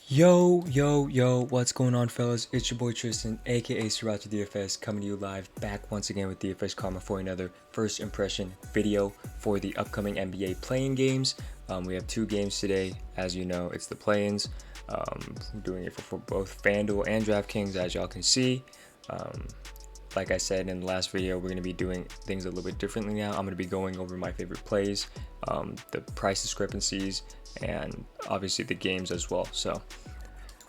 Yo, what's going on, fellas? It's your boy Tristan, aka SrirachaDFS, coming to you live back once again with DFS Karma for another first impression video for the upcoming NBA playing games. We have two games today. As you know, it's the play-ins. I'm doing it for both FanDuel and Draftkings, as y'all can see. Like I said in the last video, we're going to be doing things a little bit differently now. I'm going to be going over my favorite plays, the price discrepancies, and obviously the games as well. So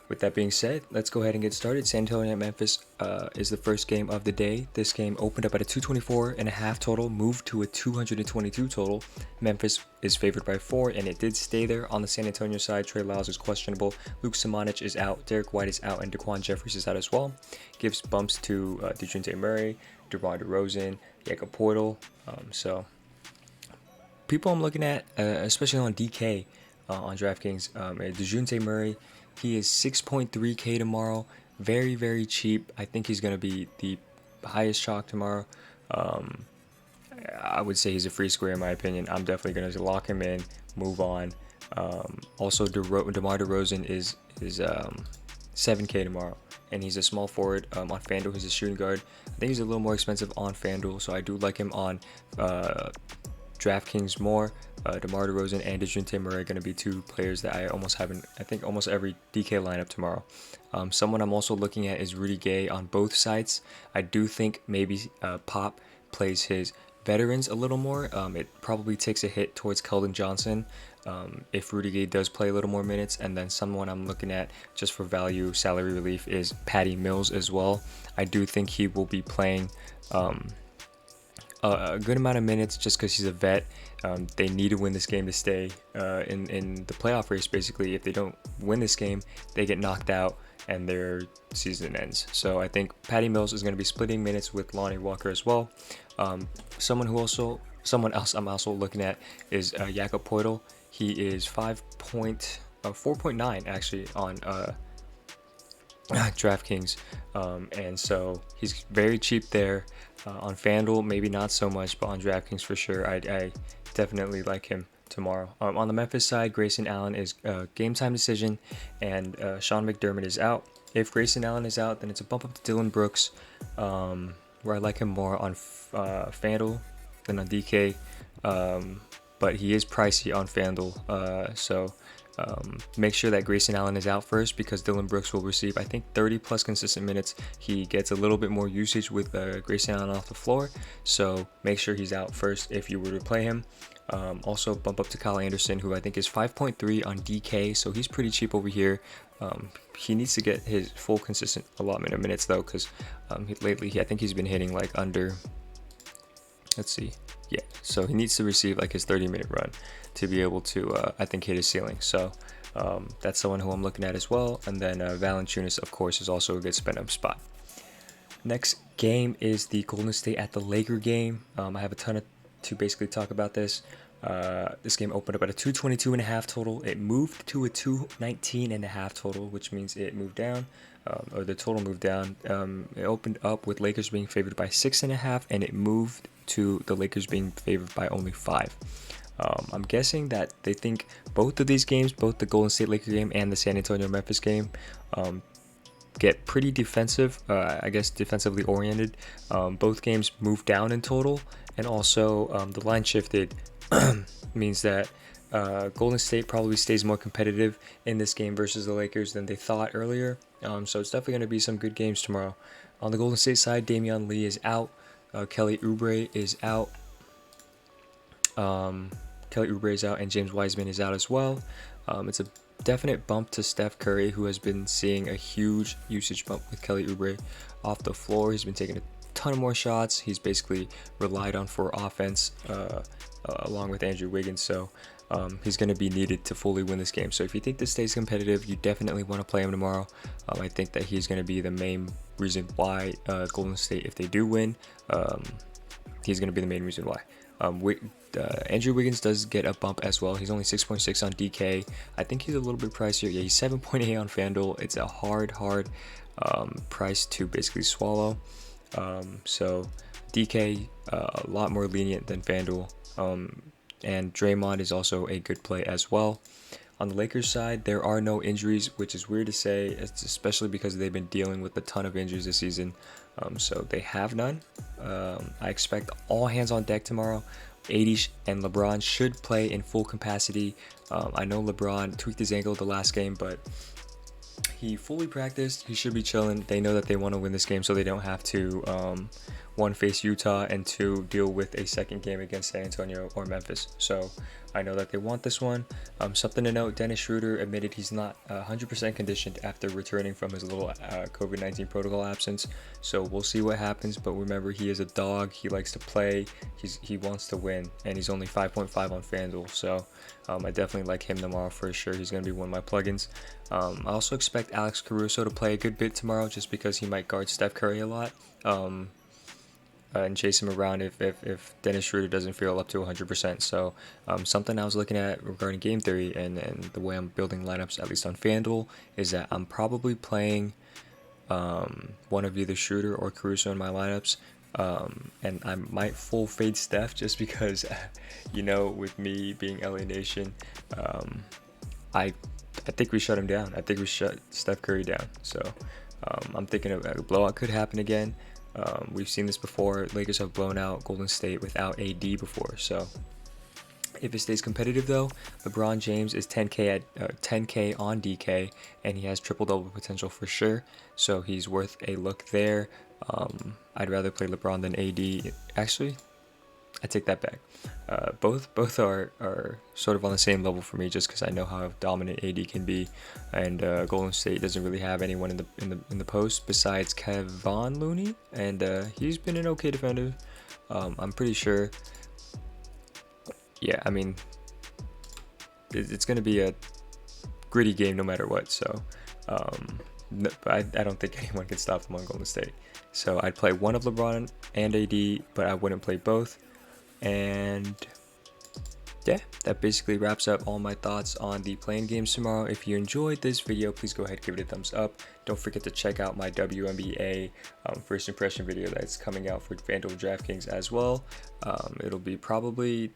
with that being said, let's go ahead and get started. San Antonio at Memphis is the first game of the day. This game opened up at a 224.5 total, moved to a 222 total. Memphis is favored by 4, and it did stay there. On the San Antonio side, Trey Lyles is questionable. Luke Samanic is out. Derek White is out, and Daquan Jeffries is out as well. Gives bumps to DeJounte Murray, DeMar DeRozan, Jakob Poeltl. So people I'm looking at, especially on DK on DraftKings, DeJounte Murray. He is 6.3K tomorrow. Very, very cheap. I think he's going to be the highest chalk tomorrow. I would say he's a free square in my opinion. I'm definitely going to lock him in, move on. Also, DeMar DeRozan is 7K tomorrow, and he's a small forward. On FanDuel, he's a shooting guard. I think he's a little more expensive on FanDuel, so I do like him on DraftKings more. DeMar DeRozan and DeJounte Murray are going to be two players that I almost have in, I think, almost every DK lineup tomorrow. Someone I'm also looking at is Rudy Gay on both sides. I do think maybe Pop plays his veterans a little more. It probably takes a hit towards Keldon Johnson if Rudy Gay does play a little more minutes. And then someone I'm looking at just for value salary relief is Patty Mills as well. I do think he will be playing a good amount of minutes just because he's a vet. They need to win this game to stay in the playoff race. Basically, if they don't win this game, they get knocked out and their season ends. So I think Patty Mills is going to be splitting minutes with Lonnie Walker as well. Someone else I'm also looking at is Jakob Poeltl. He is 4.9 actually on DraftKings, and so he's very cheap there. On FanDuel, maybe not so much, but on DraftKings for sure, I definitely like him tomorrow. On the Memphis side, Grayson Allen is game time decision, and Sean McDermott is out. If Grayson Allen is out, then it's a bump up to Dylan Brooks, where I like him more on FanDuel than on DK, but he is pricey on FanDuel, so make sure that Grayson Allen is out first because Dylan Brooks will receive, I think, 30 plus consistent minutes. He gets a little bit more usage with Grayson Allen off the floor, so make sure he's out first if you were to play him. Also bump up to Kyle Anderson, who I think is 5.3 on DK, so he's pretty cheap over here. He needs to get his full consistent allotment of minutes though, because lately I think he's been hitting like under, let's see, yeah, so he needs to receive like his 30-minute run to be able to I think hit his ceiling. So that's someone who I'm looking at as well. And then Valanciunas, of course, is also a good spend up spot. Next game is the Golden State at the Laker game. I have a ton to basically talk about this. This game opened up at a 222.5 total. It moved to a 219.5 total, which means it moved down, or the total moved down. It opened up with Lakers being favored by 6.5, and it moved to the Lakers being favored by only 5. I'm guessing that they think both of these games, both the Golden State Laker game and the San Antonio Memphis game, get pretty defensive, I guess defensively oriented. Both games moved down in total, and also the line shifted means that Golden State probably stays more competitive in this game versus the Lakers than they thought earlier. So it's definitely going to be some good games tomorrow. On the Golden State side, Damian Lee is out. Kelly Oubre is out. And James Wiseman is out as well. It's a definite bump to Steph Curry, who has been seeing a huge usage bump with Kelly Oubre off the floor. He's been taking a ton of more shots. He's basically relied on for offense along with Andrew Wiggins. So he's going to be needed to fully win this game. So if you think this stays competitive, you definitely want to play him tomorrow. I think that he's going to be the main reason why Golden State, if they do win, he's going to be the main reason why. Andrew Wiggins does get a bump as well. He's only 6.6 on DK. I think he's a little bit pricier. Yeah, he's 7.8 on FanDuel. It's a hard price to basically swallow. So DK a lot more lenient than FanDuel. And Draymond is also a good play as well. On the Lakers side, there are no injuries, which is weird to say, especially because they've been dealing with a ton of injuries this season. So they have none. I expect all hands on deck tomorrow. AD and LeBron should play in full capacity. I know LeBron tweaked his ankle the last game, but he fully practiced. He should be chilling. They know that they want to win this game, so they don't have to one, face Utah, and two, deal with a second game against San Antonio or Memphis. So I know that they want this one. Something to note, Dennis Schroeder admitted he's not 100% conditioned after returning from his little COVID-19 protocol absence. So we'll see what happens, but remember, he is a dog. He likes to play. He wants to win, and he's only 5.5 on FanDuel. So I definitely like him tomorrow for sure. He's going to be one of my plugins. I also expect Alex Caruso to play a good bit tomorrow, just because he might guard Steph Curry a lot. And chase him around if Dennis Schroeder doesn't feel up to 100%. So something I was looking at regarding game theory and the way I'm building lineups, at least on FanDuel, is that I'm probably playing one of either Schroeder or Caruso in my lineups. And I might full fade Steph just because, with me being LA Nation, I think we shut him down. I think we shut Steph Curry down. So I'm thinking a blowout could happen again. We've seen this before. Lakers have blown out Golden State without AD before. So if it stays competitive, though, LeBron James is 10K at 10K on DK, and he has triple-double potential for sure. So he's worth a look there. I'd rather play LeBron than AD. Actually, I take that back. Both are sort of on the same level for me, just because I know how dominant AD can be, and Golden State doesn't really have anyone in the post besides Kevon Looney, and he's been an okay defender. I'm pretty sure. Yeah, I mean, it's going to be a gritty game no matter what. So I don't think anyone can stop them on Golden State. So I'd play one of LeBron and AD, but I wouldn't play both. And yeah, that basically wraps up all my thoughts on the playing games tomorrow. If you enjoyed this video, please go ahead, give it a thumbs up. Don't forget to check out my WNBA first impression video that's coming out for FanDuel Draftkings as well. It'll be probably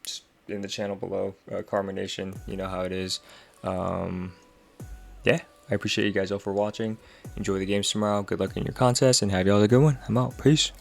just in the channel below, Karma Nation, you know how it is. Yeah, I appreciate you guys all for watching. Enjoy the games tomorrow. Good luck in your contest, and have y'all a good one. I'm out. Peace.